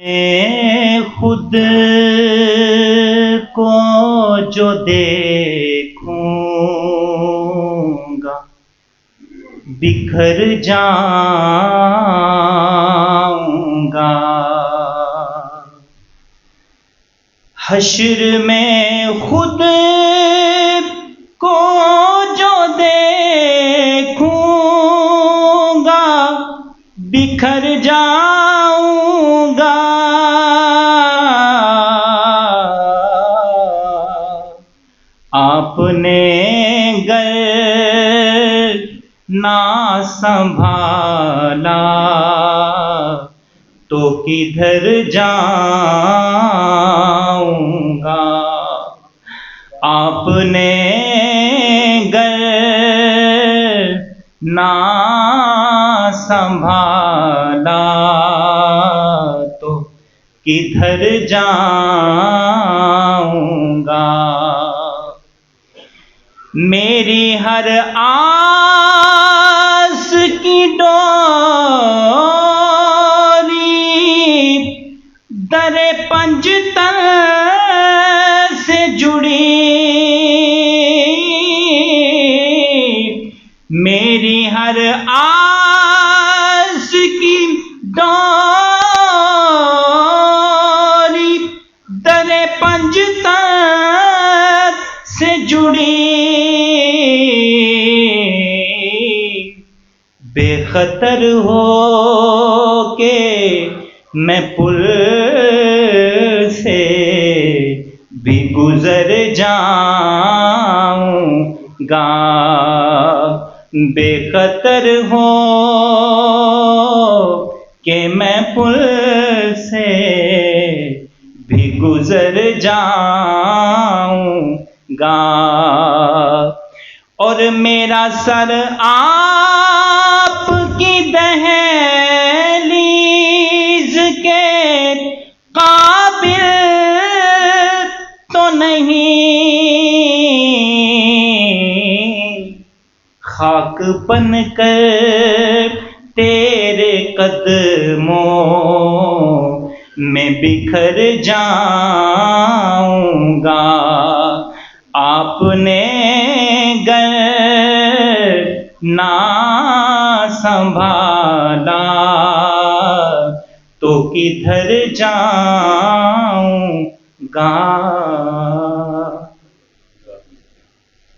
मैं खुद को जो देखूंगा बिखर जाऊंगा। हश्र में खुद को जो देखूंगा बिखर जाऊंगा। आपने गर ना संभाला तो किधर जाऊंगा। आपने गर ना संभाला तो किधर जाऊंगा। मेरी हर आस की डोरी दरे पंजतन से जुड़ी। मेरी हर आस की डोरी दरे पंजतन से जुड़ी। बेखतर हो के मैं पुल से भी गुजर जाऊंगा। बेखतर हो के मैं पुल से भी गुजर जाऊंगा। और मेरा सर आपकी दहलीज के काबिल तो नहीं। खाक बनकर तेरे कदमों में बिखर जाऊंगा। आपने गर ना संभाला तो किधर जाऊंगा।